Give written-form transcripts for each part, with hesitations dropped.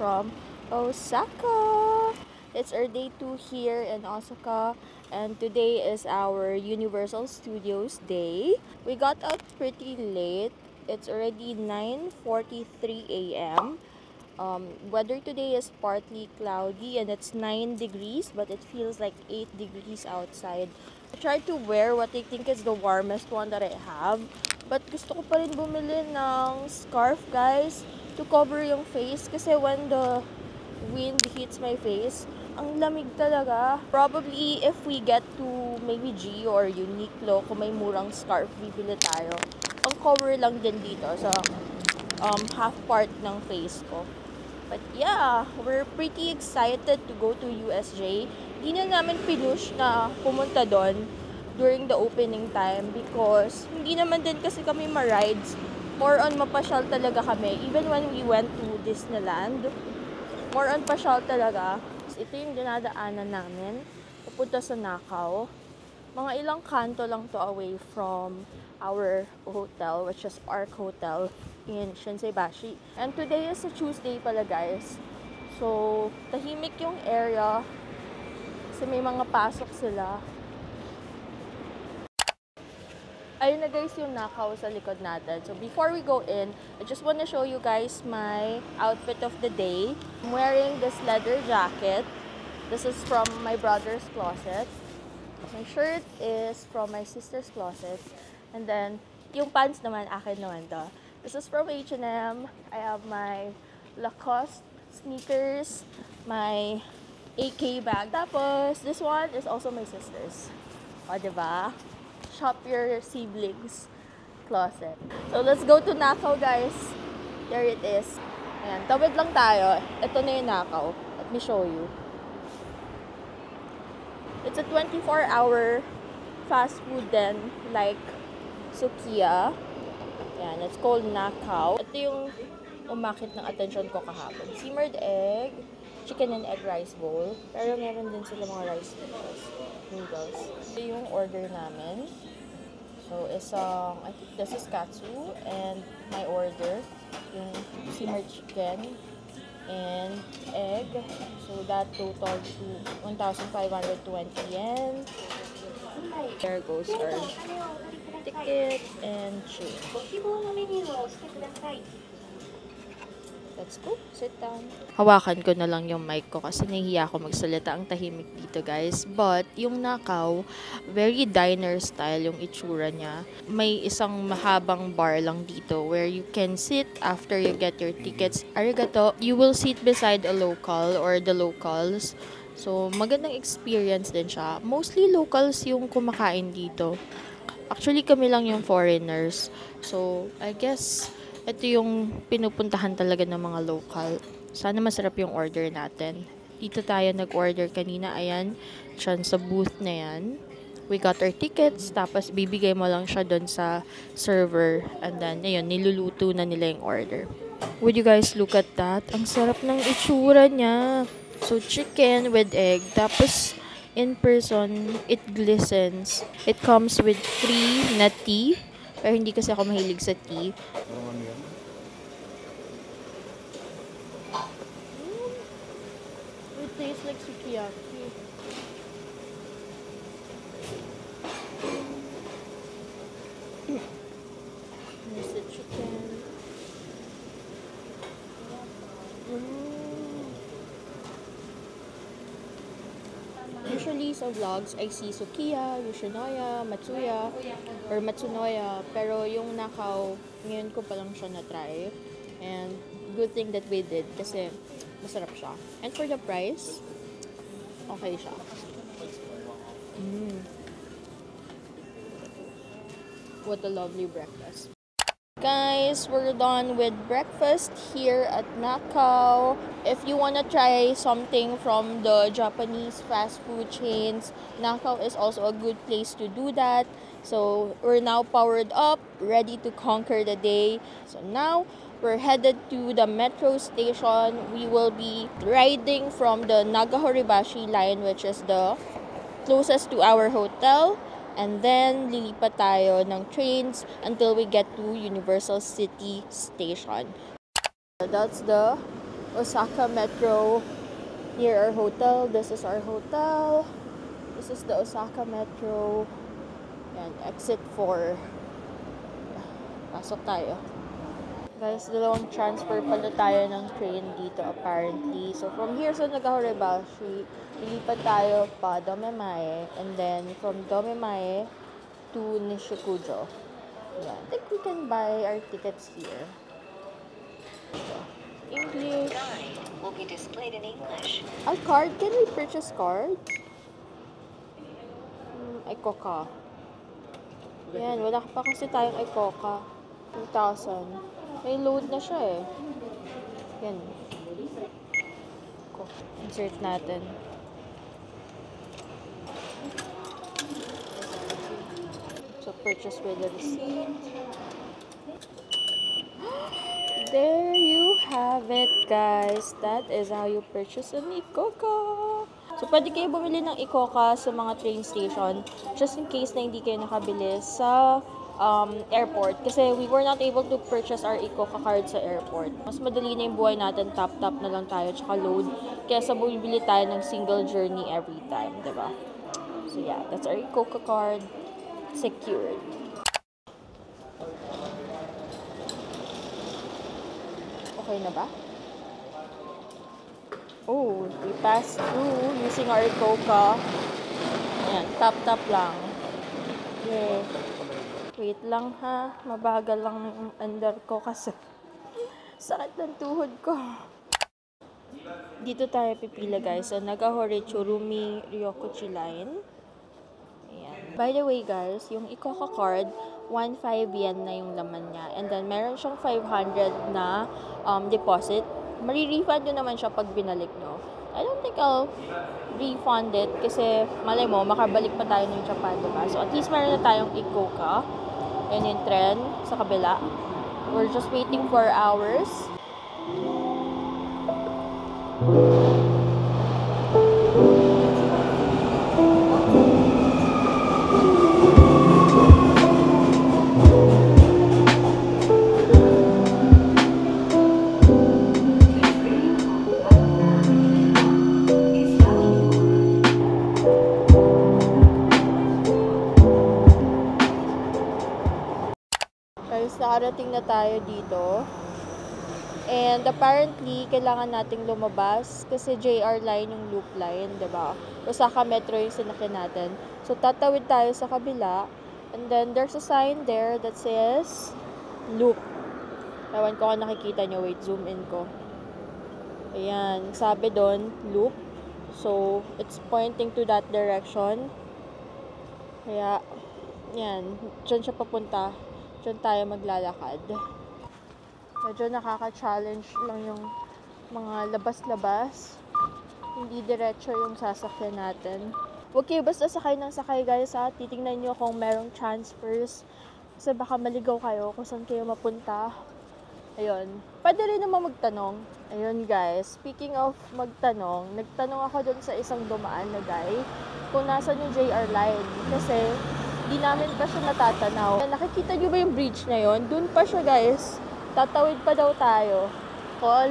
from Osaka. It's our day 2 here in Osaka, and today is our Universal Studios day. We got out pretty late. It's already 9:43 a.m. Weather today is partly cloudy and it's 9 degrees, but it feels like 8 degrees outside. I tried to wear what I think is the warmest one that I have, but gusto ko pa rin bumili ng scarf, guys, to cover yung face kasi when the wind hits my face, ang lamig talaga. Probably if we get to maybe G or Uniqlo, kung may murang scarf, bibili tayo. Ang cover lang din dito sa half part ng face ko. But yeah, we're pretty excited to go to USJ. Di na namin pinush na pumunta doon during the opening time because hindi naman din kasi kami ma-rides. More on mapasyal talaga kami. Even when we went to Disneyland, more on pasyal talaga. So, ito yung dinadaanan namin. Pupunta sa Nakao. Mga ilang kanto lang to away from our hotel, which is Ark Hotel in Shinseibashi. And today is a Tuesday pala, guys. So, tahimik yung area kasi may mga pasok sila. Ayun na guys yung Nakao sa likod natin. So, before we go in, I just want to show you guys my outfit of the day. I'm wearing this leather jacket. This is from my brother's closet. My shirt is from my sister's closet. And then, yung pants naman, akin naman to. This is from H&M. I have my Lacoste sneakers, my AK bag. Tapos, this one is also my sister's. O, diba? Shop your siblings closet. So, let's go to Nakao, guys. There it is. Ayan, tawid lang tayo. Ito na yung Nakao. Let me show you. It's a 24-hour fast food then, like Sukiya. Yan, it's called Nakao. Ito yung umakit ng attention ko kahapon. Simmered egg, chicken and egg rice bowl. Pero meron din sila mga rice noodles. Ito yung order namin. So, I think this is katsu and my order, yung simmered chicken and egg. So that total to 1,520 yen. There goes our ticket and change. Let's go. Sit down. Hawakan ko na lang yung mic ko kasi nahihiya ako magsalita. Ang tahimik dito, guys. But, yung Nakao, very diner style yung itsura niya. May isang mahabang bar lang dito where you can sit after you get your tickets. Arigato. You will sit beside a local or the locals. So, magandang experience din siya. Mostly locals yung kumakain dito. Actually, kami lang yung foreigners. So, I guess ito yung pinupuntahan talaga ng mga local. Sana masarap yung order natin. Dito tayo nag-order kanina. Ayan, dyan sa booth na yan. We got our tickets, tapos bibigay mo lang siya doon sa server. And then, ayun, niluluto na nila yung order. Would you guys look at that? Ang sarap ng itsura niya. So, chicken with egg. Tapos, in person, it glistens. It comes with free na tea. Pero hindi kasi ako mahilig sa tea. It tastes like sukiyaki. There's the chicken. Usually sa vlogs, I see Sukiya, Yoshinoya, Matsuya, or Matsunoya. Pero yung Nakao, ngayon ko pa lang siya na-try. And good thing that we did kasi masarap siya. And for the price, okay siya. What a lovely breakfast. Guys, we're done with breakfast here at Nakao. If you want to try something from the Japanese fast food chains, Nakao is also a good place to do that. So, we're now powered up, ready to conquer the day. So now, we're headed to the metro station. We will be riding from the Nagahoribashi line, which is the closest to our hotel. And then, lilipat tayo ng trains until we get to Universal City Station. That's the Osaka Metro near our hotel. This is our hotel. This is the Osaka Metro. Yan, exit 4. Pasok tayo. Guys, dalawang transfer pala tayo ng train dito apparently. So from here sa Nagahorebashi, lilipat tayo pa Domemae, and then from Domemae to Nishukujo. Yeah, I think we can buy our tickets here. So, English. Will be displayed in English. Our card, can we purchase cards? Ikoka. Yan, wala pa kasi tayong Ikoka. 2,000. May load na siya eh. Yan. Insert natin. So, purchase with the receipt. There you have it, guys. That is how you purchase an Ikoka. So, pwede kayo bumili ng Ikoka sa mga train station just in case na hindi kayo nakabili sa airport. Kasi we were not able to purchase our Ikoka card sa airport. Mas madali na yung buhay natin, tap-tap na lang tayo, tsaka load. Kesa bumibili tayo ng single journey every time, diba? So, yeah, that's our Ikoka card. Secured. Okay na ba? Oh, we passed through using our Ikoka. Ayan, tap-tap lang. Yeah. Wait lang ha, mabagal lang yung under ko kasi sakit ng tuhod ko. Dito tayo pipila guys sa Nagahore Churumi Ryokuchi line. Ayan. By the way guys, yung Ikoka card, 1.5 yen na yung laman niya. And then meron siyang 500 na deposit. Mari-refund nyo naman siya pag binalik nyo. I don't think I'll refund it kasi malay mo, makabalik pa tayo ng Japan, diba? So at least meron na tayong Ikoka. Yan yung tren sa kabila. We're just waiting for hours. Nakarating na tayo dito. And apparently, kailangan nating lumabas kasi JR line yung loop line, diba? Osaka Metro yung sinakyan natin. So, tatawid tayo sa kabila. And then, there's a sign there that says loop. Ewan ko kung nakikita nyo. Wait, zoom in ko. Ayan. Sabi doon, loop. So, it's pointing to that direction. Kaya, yan. Diyan siya papunta. Diyan tayo maglalakad. Medyo nakaka-challenge lang yung mga labas-labas. Hindi diretso yung sasakyan natin. Huwag kayo basta sakay ng sakay guys ha. Titingnan nyo kung merong transfers. Kasi baka maligaw kayo kung saan kayo mapunta. Ayun. Pwede rin naman magtanong. Ayun guys. Speaking of magtanong, nagtanong ako dun sa isang dumaan na guy kung nasan yung JR line. Kasi di namin pa siya natatanaw. Nakikita nyo ba yung bridge na yon? Dun pa siya guys. Tatawid pa daw tayo.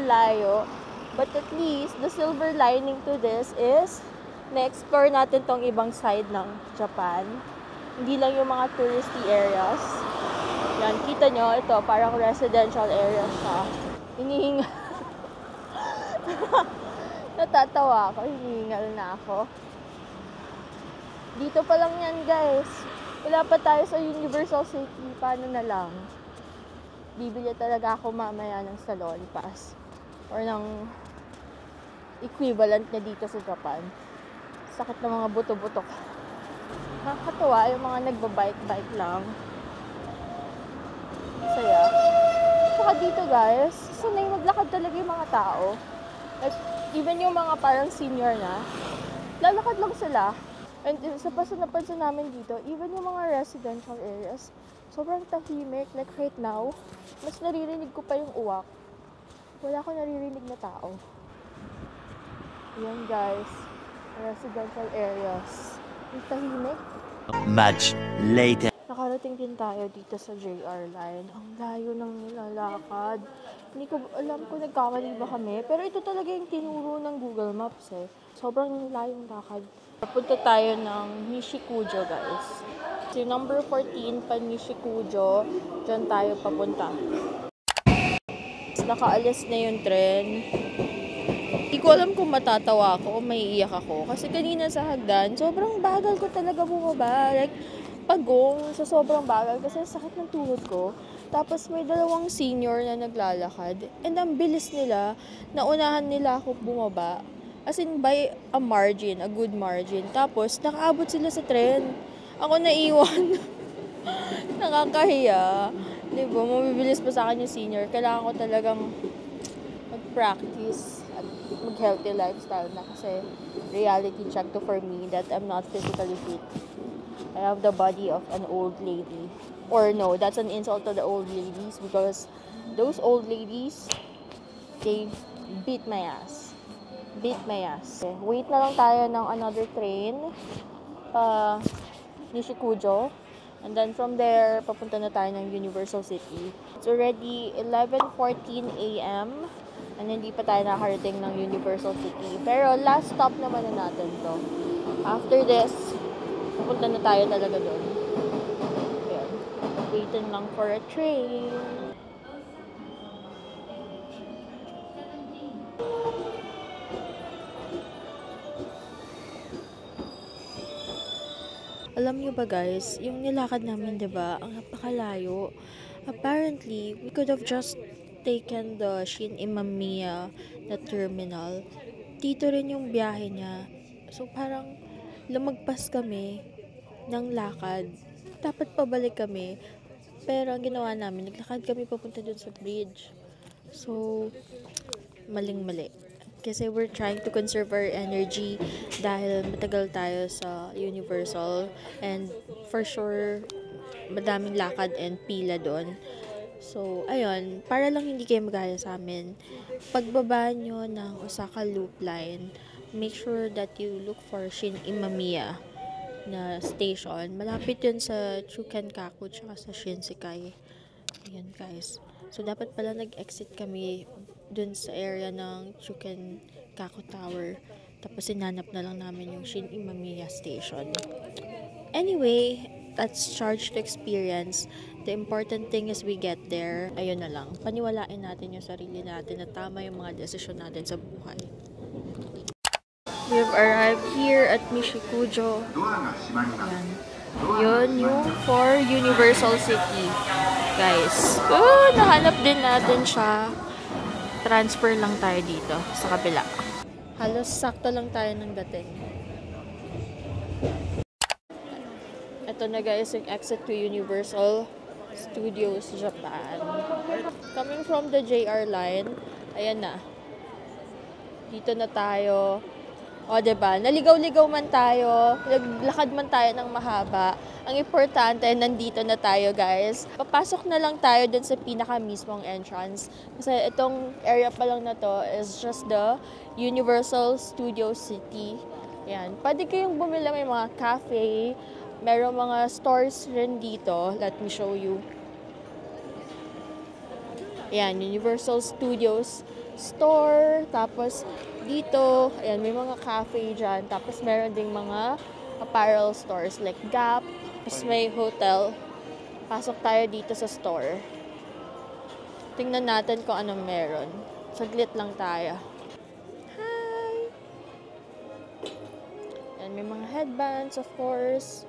Layo. But at least, the silver lining to this is na-explore natin tong ibang side ng Japan. Hindi lang yung mga touristy areas. Yan, kita nyo, ito, parang residential area siya. Hinihingal. Natatawa ako, hinihingal na ako. Dito pa lang yan guys. Wala pa tayo sa Universal City. Paano na lang? Bibili talaga ako mamaya ng salon pass. Or ng equivalent niya dito sa Japan. Sakit ng mga buto-buto ko. Nakakatawa yung mga nagbabike-bike lang. Saya. Saka dito guys, sanay maglakad talaga yung mga tao. Like, even yung mga parang senior na, lalakad lang sila. And isa pa sa napansin namin dito, even yung mga residential areas, sobrang tahimik. Like right now, mas naririnig ko pa yung uwak. Wala akong naririnig na tao. Yan guys, residential areas. Yung tahimik. Much later. Nakarating din tayo dito sa JR line. Ang layo ng nilalakad. Hindi ko alam kung nagkamali ba kami. Pero ito talaga yung tinuro ng Google Maps eh. Sobrang layong lakad. Papunta tayo ng Nishikujo, guys. So, number 14 pa Nishikujo. Diyan tayo papunta. Nakaalis na yung tren. Hindi ko alam kung matatawa ako o maiiyak ako. Kasi kanina sa hagdan, sobrang bagal ko talaga bumaba. Like, pagong sa sobrang bagal kasi sakit ng tuhod ko. Tapos may dalawang senior na naglalakad. And ang bilis nila, naunahan nila ako bumaba. As in, by a margin, a good margin. Tapos, nakaabot sila sa tren. Ako naiwan. Nakakahiya. Diba, mabibilis pa sa akin yung senior. Kailangan ko talagang mag-practice at mag-healthy lifestyle na kasi reality check to for me that I'm not physically fit. I have the body of an old lady. Or no, that's an insult to the old ladies because those old ladies, they beat my ass. Beat my ass. Okay, wait na lang tayo ng another train. Nishikujo. And then from there, papunta na tayo ng Universal City. It's already 11:14 a.m. And hindi pa tayo nakarating ng Universal City. Pero last stop naman na natin to. After this, pupunta na tayo talaga doon. Ayan. Waiting lang for a train. Alam niyo ba guys, yung nilakad namin 'di ba, ang napakalayo. Apparently, we could have just taken the Shin Imamiya na terminal. Dito rin yung biyahe niya. So parang lumagpas kami ng lakad. Dapat pabalik kami. Pero ang ginawa namin, naglakad kami papunta dun sa bridge. So, maling-mali. Kasi we're trying to conserve our energy dahil matagal tayo sa Universal. And for sure, madaming lakad and pila doon. So, ayun, para lang hindi kayo magaya sa amin, pagbaba nyo ng Osaka Loop Line, make sure that you look for Shin Imamiya na station. Malapit yun sa Chukenkaku tsaka sa Shinsekai. Ayan guys. So, dapat pala nag-exit kami dun sa area ng Chukenkaku Tower. Tapos, sinanap na lang namin yung Shin Imamiya Station. Anyway, that's charge to experience. The important thing is we get there. Ayun na lang. Paniwalain natin yung sarili natin na tama yung mga desisyon natin sa buhay. We've arrived here at Nishikujo. Ayan. Yun yung for Universal City. Guys. Nahanap din natin siya. Transfer lang tayo dito sa kabila. Halos sakto lang tayo ng dating. Ito na guys yung exit to Universal Studios Japan. Coming from the JR line, ayan na. Dito na tayo. O, diba? Naligaw-ligaw man tayo, naglakad man tayo ng mahaba. Ang importante, nandito na tayo, guys. Papasok na lang tayo dun sa pinaka-mismong entrance. Kasi itong area pa lang na to is just the Universal Studio City. Yan. Pwede kayong bumili, may mga cafe, merong mga stores rin dito. Let me show you. Yan, Universal Studios store. Tapos, dito, ayan, may mga cafe dyan. Tapos, meron ding mga apparel stores like Gap. Tapos, may hotel. Pasok tayo dito sa store. Tingnan natin kung anong meron. Saglit lang tayo. Hi! Ayan, may mga headbands, of course.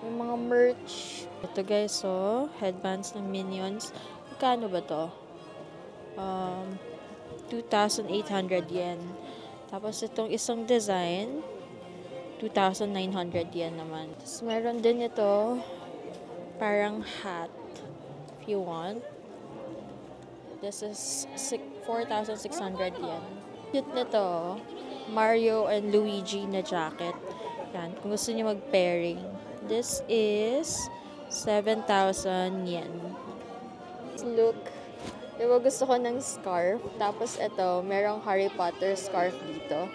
May mga merch. Ito guys, so, headbands ng Minions. Magkano ba to? 2,800 yen. Tapos itong isang design, 2,900 yen naman. Tapos meron din ito, parang hat, if you want. This is 4,600 yen. Cute nito, Mario and Luigi na jacket. Yan, kung gusto niyo mag-pairing. This is 7,000 yen. Look. Diba gusto ko ng scarf. Tapos ito, merong Harry Potter scarf dito.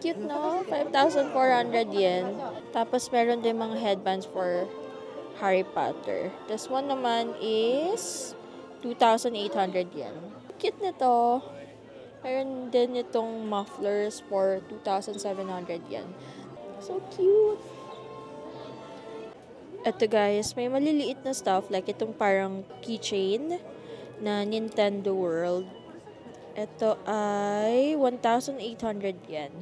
Cute no? 5,400 yen. Tapos meron din mga headbands for Harry Potter. This one naman is 2,800 yen. Cute nito. Meron din itong mufflers for 2,700 yen. So cute! Ito guys, may maliliit na stuff like itong parang keychain na Nintendo World. Ito ay 1,800 yen.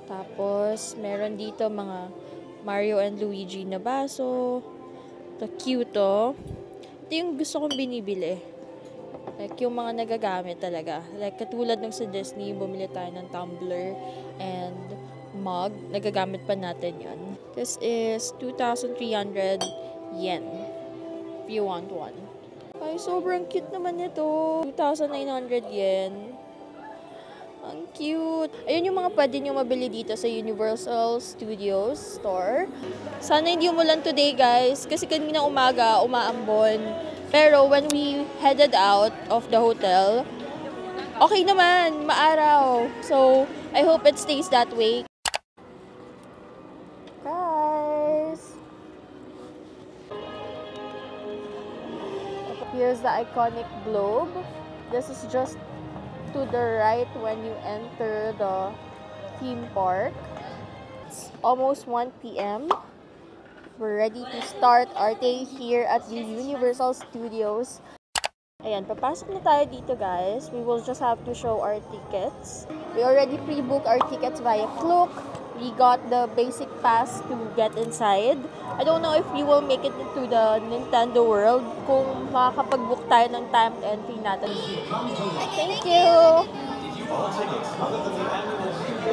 Tapos, meron dito mga Mario and Luigi na baso. Ito cute to. Ito yung gusto kong binibili. Like, yung mga nagagamit talaga. Like, katulad ng sa Disney, bumili tayo ng tumbler and mug. Nagagamit pa natin yon. This is 2,300 yen. If you want one. Ay, sobrang cute naman ito. 2,900 yen. Ang cute. Ayun yung mga pwede nyo mabili dito sa Universal Studios store. Sana hindi umulan today, guys. Kasi kanina umaga, umaambon. Pero when we headed out of the hotel, okay naman, maaraw. So, I hope it stays that way. Guys! Here's the iconic globe. This is just to the right when you enter the theme park. It's almost 1 p.m. We're ready to start our day here at the Universal Studios. Ayan, papasok na tayo dito guys. We will just have to show our tickets. We already pre-booked our tickets via Klook. We got the basic pass to get inside. I don't know if we will make it into the Nintendo World kung makakapag-book tayo ng timed entry natin. Thank you!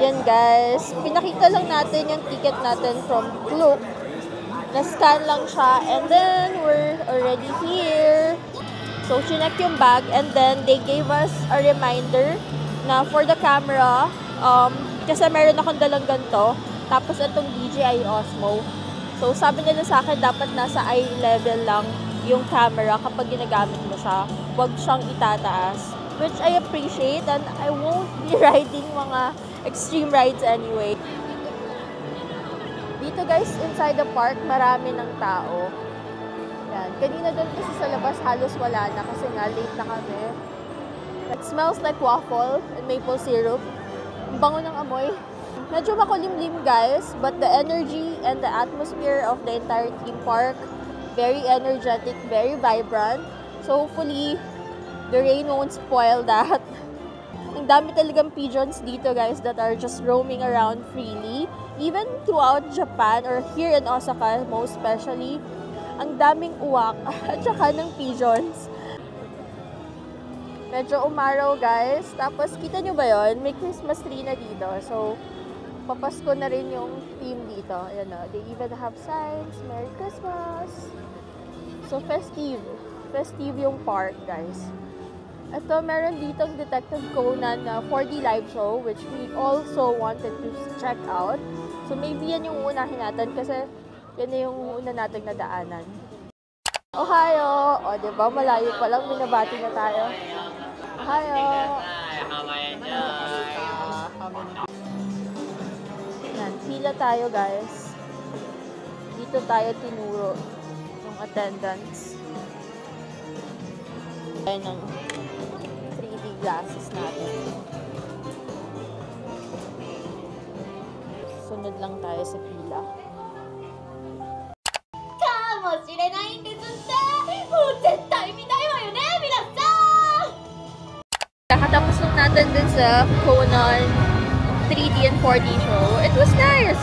Yan guys, pinakita lang natin yung ticket natin from Klook. Na-scan lang siya and then we're already here. So, chinek yung bag and then they gave us a reminder na for the camera, kasi meron akong dalang ganito, tapos itong DJI Osmo. So, sabi nila sa akin, dapat nasa eye level lang yung camera kapag ginagamit mo siya. Huwag siyang itataas. Which I appreciate and I won't be riding mga extreme rides anyway. Dito guys, inside the park, marami ng tao. Yan. Kanina doon kasi sa labas, halos wala na kasi nga late na kami. It smells like waffle and maple syrup. Ang bango ng amoy. Medyo makulimlim guys, but the energy and the atmosphere of the entire theme park, very energetic, very vibrant. So hopefully, the rain won't spoil that. Ang dami talagang pigeons dito guys that are just roaming around freely. Even throughout Japan or here in Osaka most especially, ang daming uwak at saka ng pigeons. Medyo umaraw guys. Tapos kita nyo ba yon? May Christmas tree na dito. So, papasko na rin yung theme dito. Ayan o. They even have signs. Merry Christmas! So, festive. Festive yung park guys. Ito, meron ditong Detective Conan na 4D live show which we also wanted to check out. So, maybe yan yung unahin natin kasi yan na yung una nating nadaanan. Ohio! O, diba? Malayo pa lang. Binabati na tayo. Ohio! Yan. Pila tayo, guys. Dito tayo tinuro yung attendance. Ayan ang 3D glasses natin. Sunod lang tayo sa pila. Kakatapos lang natin din sa Conan 3D and 4D show. It was nice!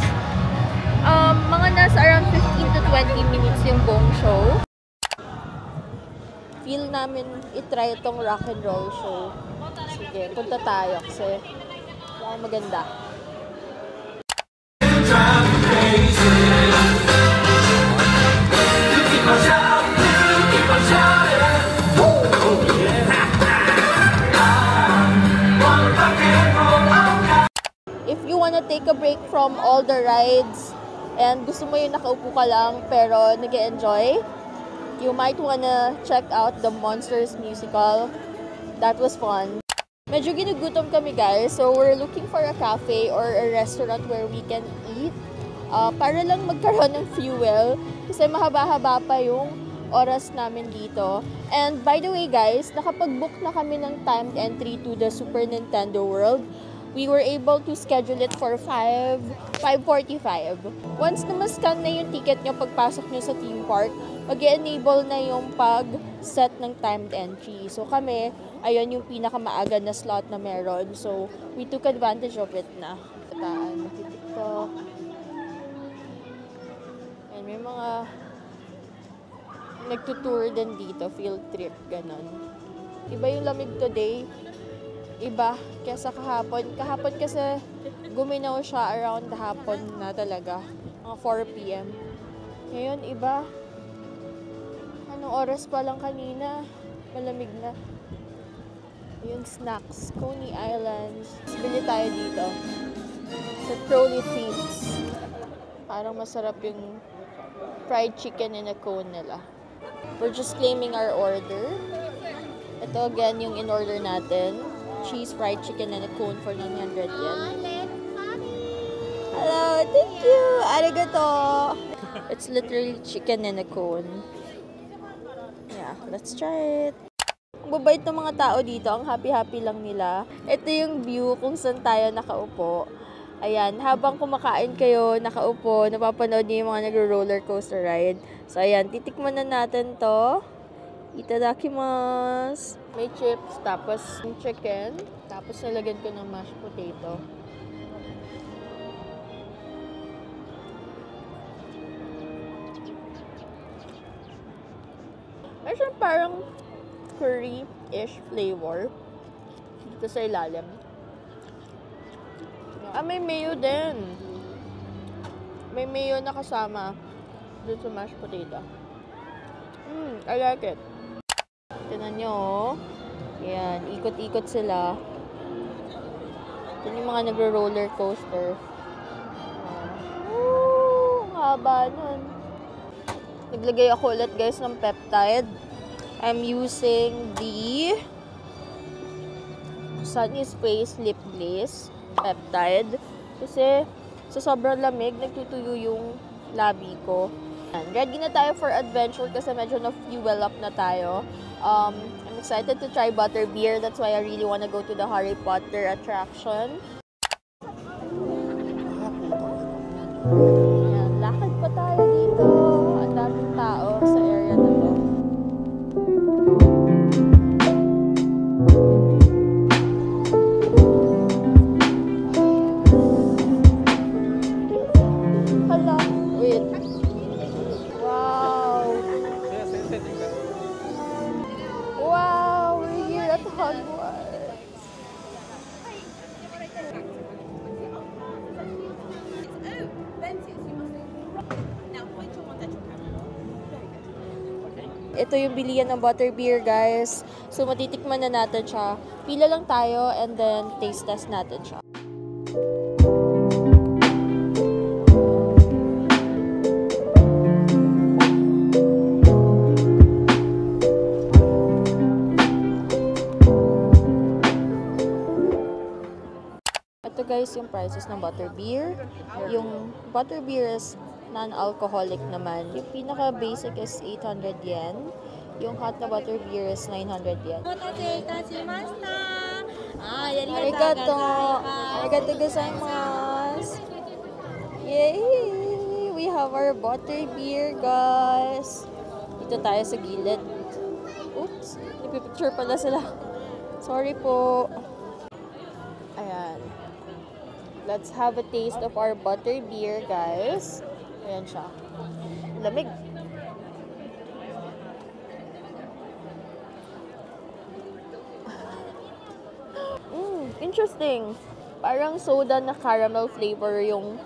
Mga nasa around 15 to 20 minutes yung buong show. Feel namin itry itong rock and roll show. Sige, punta tayo kasi maganda. If you wanna take a break from all the rides and gusto mo yung nakaupo ka lang pero nag-enjoy, you might wanna check out the Monsters musical. That was fun. Medyo ginugutom kami guys, so we're looking for a cafe or a restaurant where we can eat. para lang magkaroon ng fuel kasi mahaba-haba pa yung oras namin dito. And by the way guys, nakapag-book na kami ng timed entry to the Super Nintendo World. We were able to schedule it for 5:45. Once na ma-scan na yung ticket nyo pagpasok nyo sa theme park, mag-enable na yung pag-set ng timed entry. So kami, ayun yung pinakamaaga na slot na meron. So we took advantage of it na. Kataan, TikTok. And may mga nagtutour din dito, field trip, ganon. Iba yung lamig today. Iba kesa kahapon. Kahapon kasi guminaw siya around hapon na talaga. Mga 4 p.m. Ngayon, iba. Anong oras pa lang kanina? Malamig na. Yung snacks. Coney Islands. Bili tayo dito. Sa Trolley Treats. Parang masarap yung fried chicken in a cone nila. We're just claiming our order. Ito again yung in-order natin. Cheese fried chicken and a cone for 900 yen. Hello, thank you. Arigato. It's literally chicken and a cone. Yeah, let's try it. Ang babait ng mga tao dito, ang happy-happy lang nila. Ito yung view kung saan tayo nakaupo. Ayan, habang kumakain kayo, nakaupo, napapanood niyo yung mga nagro-roller coaster ride. So ayan, titikman na natin to. Itadakimasu. May chips, tapos yung chicken, tapos nilagyan ko ng mashed potato. May siyang parang curry-ish flavor dito sa ilalim. May mayo din. May mayo na kasama dun sa mashed potato. I like it. Tignan nyo, oh. Yan, ikot-ikot sila. Ito yung mga nagro-roller coaster. Ang haba nun. Naglagay ako ulit guys ng peptide. I'm using the Sunny Space Lip Glaze peptide. Kasi sa sobrang lamig, nagtutuyo yung labi ko. Ready na tayo for adventure kasi medyo na-fuel up na tayo. I'm excited to try butterbeer. That's why I really want to go to the Harry Potter attraction. Ayan, lakad pa tayo dito. Ang daming tao sa area na to. Hala, wait. Wow, we're here at Hogwarts. Ito yung bilihan ng butterbeer, guys. So, matitikman na natin siya. Pila lang tayo and then taste test natin siya. Ito guys, yung prices ng butterbeer. Yung butterbeer is non-alcoholic naman. Yung pinaka-basic is 800 yen. Yung hot na butterbeer is 900 yen. Arigato! Arigato gozaimasu! Yay! We have our butterbeer, guys! Dito tayo sa gilid. Oops! Nagpipicture pala sila. Sorry po. Ayan. Let's have a taste of our butterbeer, guys. Ayan siya. Lamig. Interesting. Parang soda na caramel flavor yung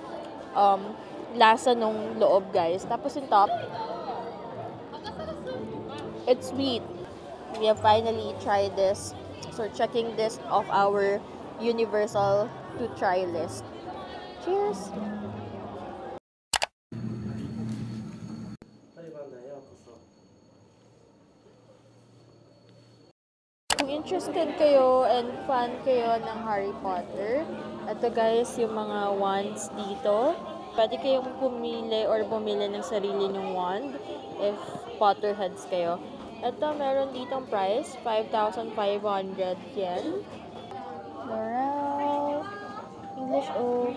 lasa nung loob, guys. Tapos yung top, it's sweet. We have finally tried this. So, checking this off our Universal to try list. Cheers! Kung interested kayo and fan kayo ng Harry Potter, ito guys yung mga wands dito. Pwede kayong pumili or bumili ng sarili nyong wand if Potterheads kayo. Ito, meron ditong price, 5,500 yen. Laurel, English oak.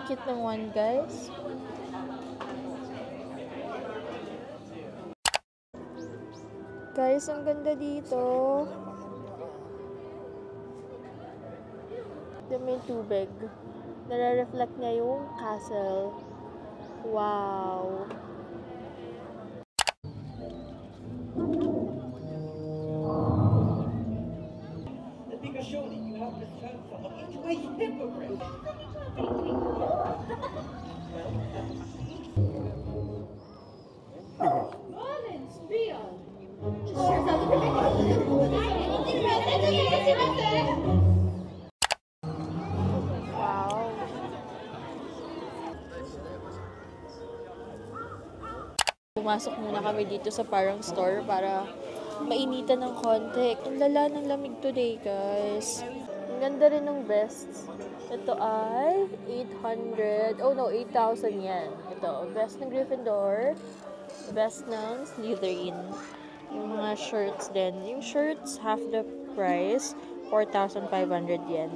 Cute ng wand, guys. Guys, ang ganda dito. May tubig. Nare-reflect niya yung castle. Wow! Because surely you have to turn someone into a hypocrite. Wow! Pumasok muna kami dito sa parang store para mainitan ng konti. Ang lala ng lamig today, guys. Ang ganda rin ng vests. Ito ay 800, 8,000 yen. Ito, vest ng Gryffindor, vest ng Slytherin. Yung mga shirts din. Yung shirts, half the price, 4,500 yen.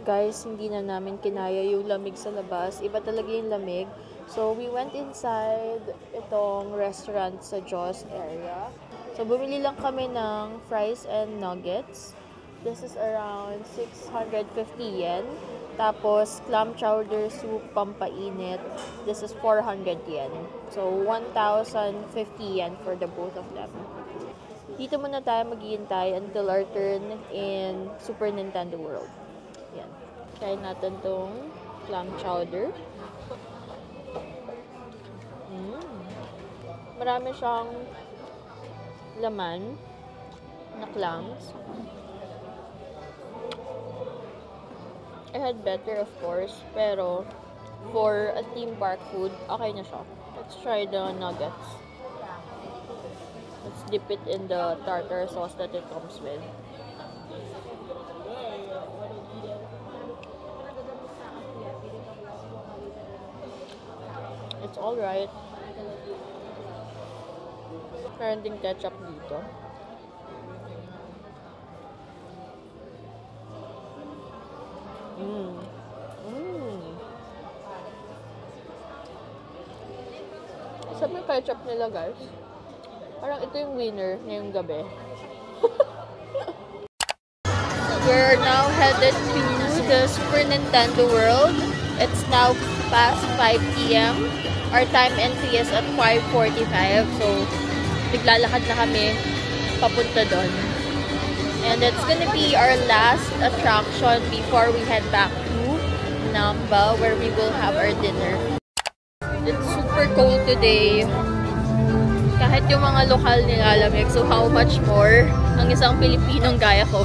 Guys, hindi na namin kinaya yung lamig sa labas. Iba talaga yung lamig. So, we went inside itong restaurant sa Jaws area. So, bumili lang kami ng fries and nuggets. This is around 650 yen. Tapos, clam chowder soup pampainit. This is 400 yen. So, 1,050 yen for the both of them. Dito muna tayo maghihintay until our turn in Super Nintendo World. Yan. Try natin tong clam chowder. Marami siyang laman na clams. I had better, of course, pero for a theme park food, okay na siya. Let's try the nuggets. Let's dip it in the tartar sauce that it comes with. It's alright. Meron ding ketchup dito. Sabi yung ketchup nila, guys. Parang ito yung winner ngayong gabi. We're now headed to the Super Nintendo World. It's now past 5 p.m. Our time entry is at 5:45. So, naglalakad na kami papunta doon. And it's gonna be our last attraction before we head back to Namba, where we will have our dinner. It's super cold today. Kahit yung mga lokal nilalamig, so how much more ang isang Pilipinong gaya ko.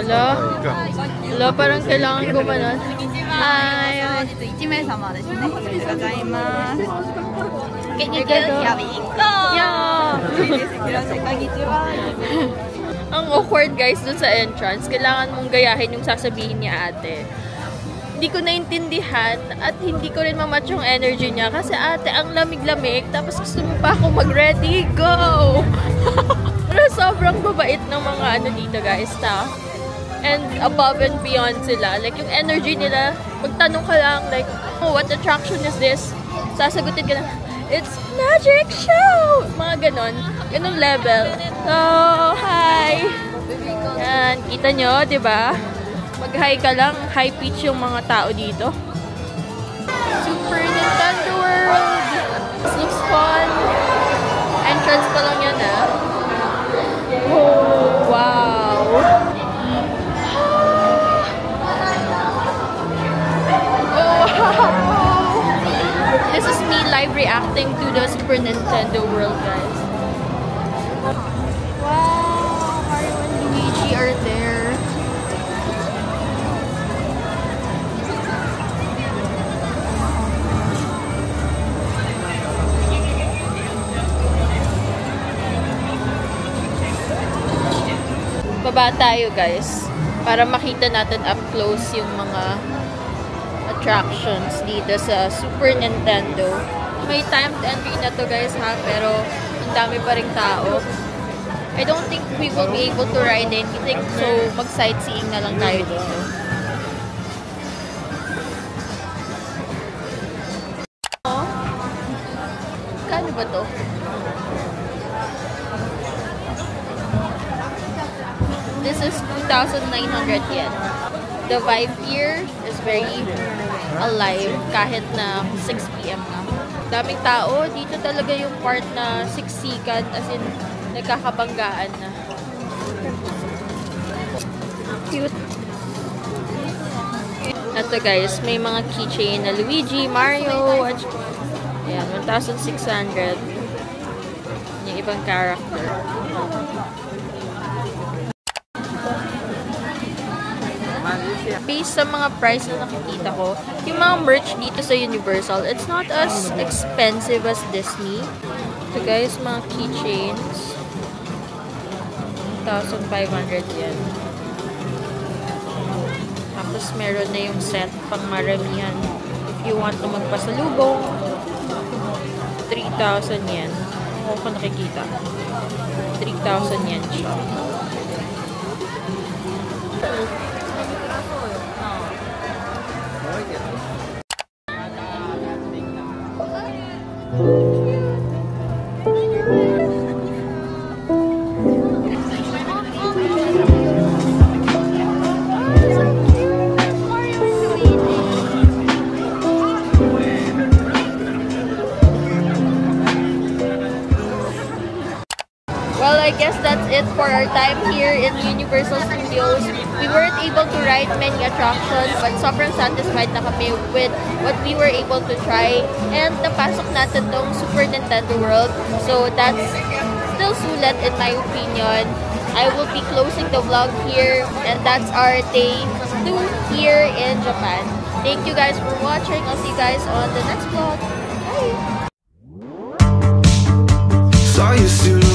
Ala, parang kailangan gumanon. Hi! Ang awkward, guys, dun sa entrance. Kailangan mong gayahin yung sasabihin niya ate. Hindi ko naintindihan at hindi ko rin mamatch yung energy niya kasi ate, ang lamig-lamig tapos gusto mo pa ako mag-ready, go! Pero sobrang babait ng mga ano dito, guys, staff. And above and beyond sila. Like, yung energy nila, magtanong ka lang, like, oh, what attraction is this? Sasagutin ka lang, it's magic show! Mga ganon. Ganong level. So, hi! Yan, kita nyo, diba? Mag-hi ka lang, high pitch yung mga tao dito. Super Nintendo World! This looks fun! Entrance pa lang yan, ah. Oh, wow! Oh, wow! This is me live reacting to the Super Nintendo World, guys. Wow! Mario and Luigi are there. Baba tayo guys para makita natin up close yung mga attractions dito sa Super Nintendo. May timed entry na to guys ha, pero ang dami pa ring tao. I don't think we will be able to ride anything, so mag-sightseeing na lang tayo dito. Oh, kano ba to? This is 2,900 yen. The vibe here is very alive kahit na 6 p.m. na. Daming tao. Dito talaga yung part na siksikan, as in nagkakabanggaan na. Cute. Ito guys, may mga keychain na Luigi, Mario, ayan, 1,600. Yung ibang character. Based sa mga price na nakikita ko, yung mga merch dito sa Universal, it's not as expensive as Disney. So guys, mga keychains, 1,500 yen. Tapos meron na yung set pang maramihan. If you want to magpasalubong, 3,000 yen. Ako ko nakikita. 3,000 yen siya. Well, I guess that's it for our time here in Universal Studios. We weren't able to ride many attractions, but sobrang satisfied na kami with what we were able to try. And napasok natin tong Super Nintendo World. So that's still sulit in my opinion. I will be closing the vlog here, and that's our day 2 here in Japan. Thank you guys for watching. I'll see you guys on the next vlog. Bye! Saw you soon